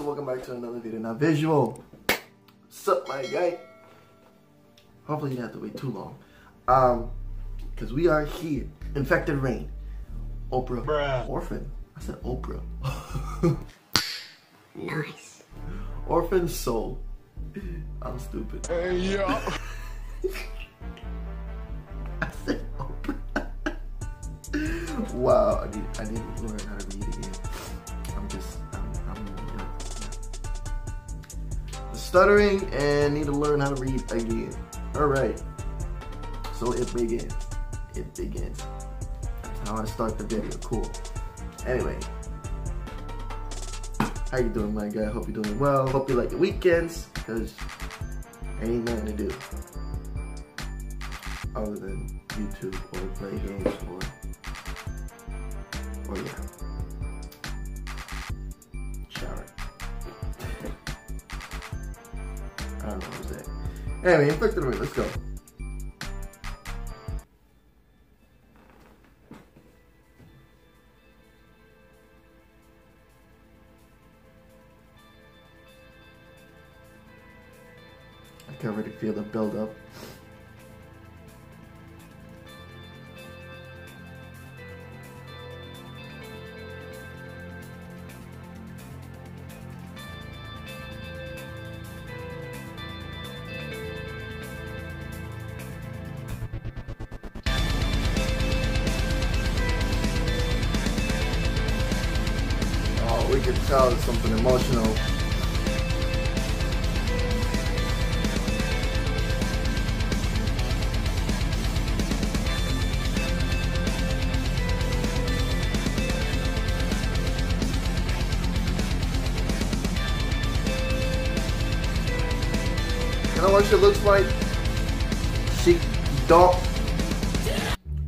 welcome back to another video. Now visual, what's up my guy? Hopefully you didn't have to wait too long. Because we are here. Infected Rain. Oprah. Bruh. Orphan. I said Oprah. Nice. Orphan Soul. I'm stupid. Hey, yo. I said Oprah. Wow, I need to learn how to read again. I'm stuttering and need to learn how to read again. Alright. So it begins. It begins. That's how I start the video. Cool. Anyway. How you doing, my guy? Hope you're doing well. Hope you like the weekends, because ain't nothing to do other than YouTube or play games or yeah. Shower. I don't know what to say. Anyway, Infected Rain, let's go. I can already feel the build up. Oh, we can tell it's something emotional. You know what she looks like? She don't.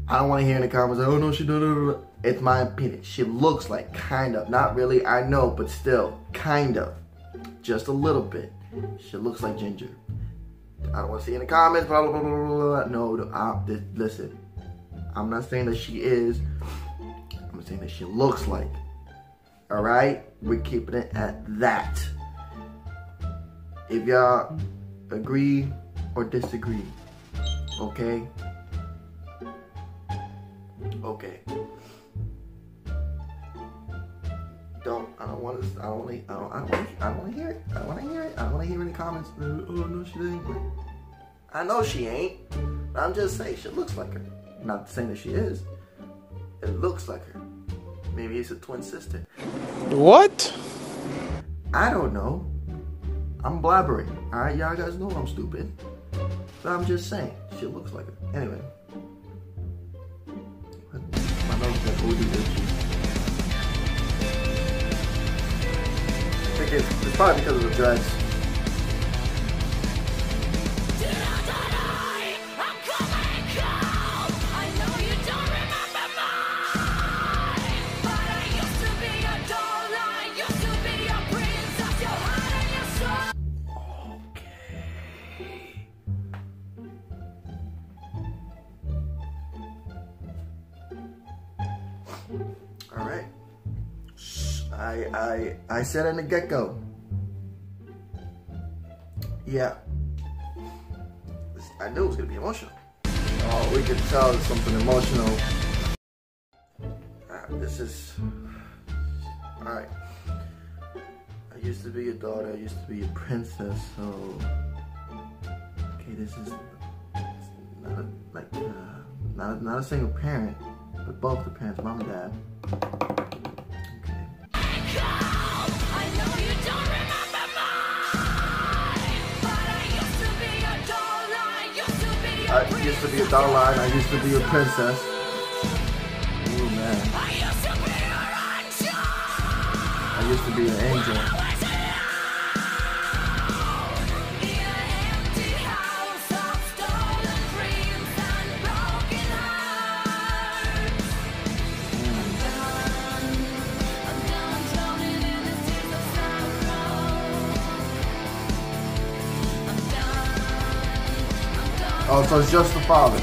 I don't want to hear in the comments, oh no, she don't. It's my opinion. She looks like, kind of. Not really, I know, but still, kind of. Just a little bit. She looks like Ginger. I don't want to see in the comments, blah, blah, blah, blah, blah. No, listen. I'm not saying that she is. I'm saying that she looks like. Alright? We're keeping it at that. If y'all agree or disagree, okay? Okay. I don't want to hear it. I don't want to hear it. I don't want to hear any comments. Oh no, she ain't. I know she ain't. But I'm just saying she looks like her. I'm not saying that she is. It looks like her. Maybe it's a twin sister. What? I don't know. I'm blabbering. Alright, y'all guys know I'm stupid. But I'm just saying, she looks like her. Anyway. My nose is like OD itchy. I think it's probably because of the dreads. Alright. I said in the get-go. Yeah. I knew it was gonna be emotional. Oh, we could tell it's something emotional. This is alright. I used to be your daughter, I used to be your princess, so okay, this is not a single parent, but both the parents, mom and dad. Okay. I know you don't remember mine, but I used to be a doll, I used to be a doll line, I used to be a princess. Ooh man. I used to be an angel. Oh, so it's just the father.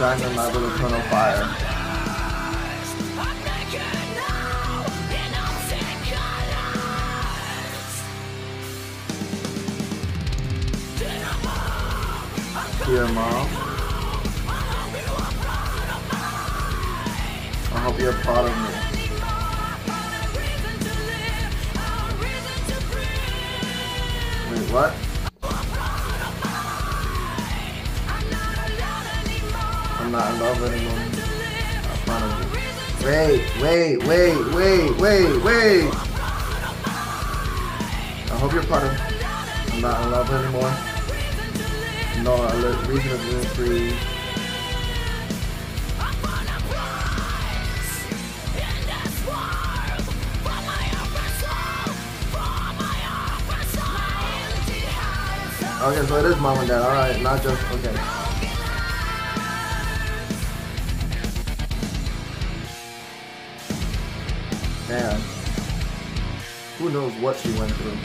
shine the light with eternal fire. Dear Mom, I hope you're proud of me. Wait, what? I'm not in love anymore. I'm proud of you. Wait. I hope you're proud of me. I'm not in love anymore. No, I live reasonably free. Okay, so it is mom and dad. Alright, not just, okay. Man, who knows what she went through.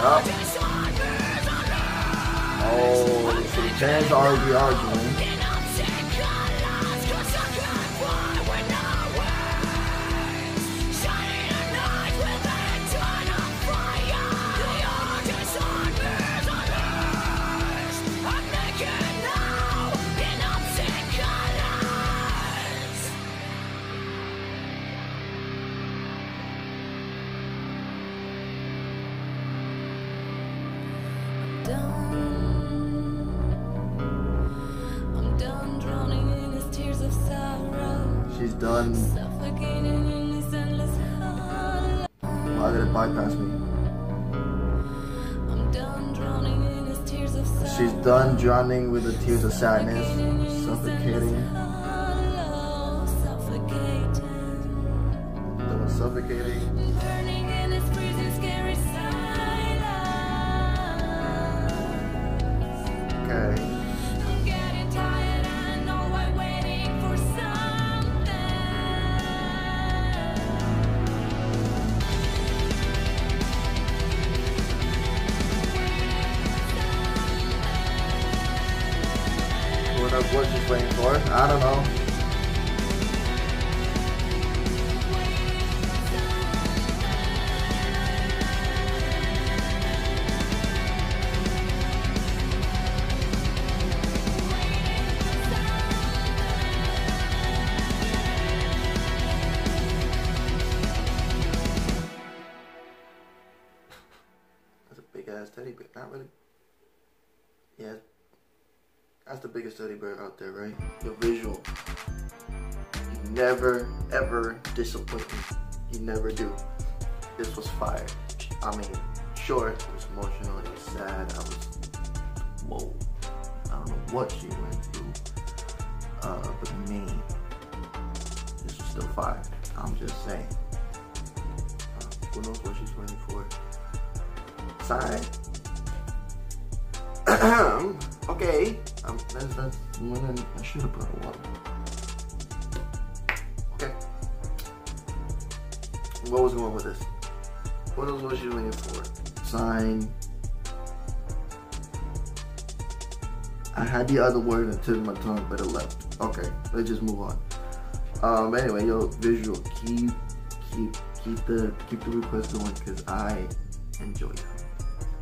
Yep. Oh, so the fans are arguing. I'm done drowning in his tears of sorrow. She's done. Suffocating in this endless hollow. Why did it bypass me? I'm done drowning in his tears of sorrow. She's done drowning with the tears of sadness, suffocating. Suffocating. Burning in his freezing, scary silence. Okay. I'm getting tired and all while waiting for something. Who knows what she's waiting for? I don't know. Teddy bear, not really. Yeah, that's the biggest teddy bear out there, right? The visual. You never ever disappoint me. You never do. This was fire. I mean, sure, it was emotional, it was sad. I was, whoa. I don't know what she went through, but man, this was still fire. I'm just saying. Who knows what she's waiting for? Side. Okay. That's I should have brought water. Okay. What was going with this? What knows what she's waiting for? Sign. I had the other word until my tongue, but it left. Okay, let's just move on. Anyway, yo, visual. Keep the request going because I enjoy it.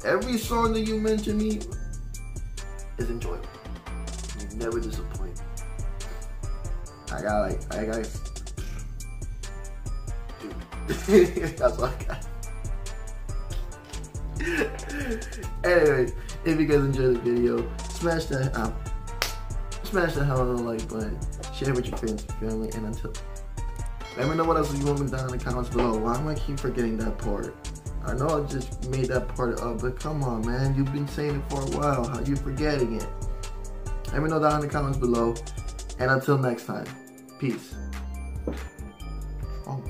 Every song that you mention me is enjoyable. You never disappoint. I got dude. That's all I got. Anyway, if you guys enjoyed the video, smash that hell of a like button, share with your friends and family, and until let me know what else you want me down in the comments below. Why am I keep forgetting that part? I know I just made that part up, but come on, man. You've been saying it for a while. How you forgetting it? Let me know down in the comments below. And until next time, peace. Oh.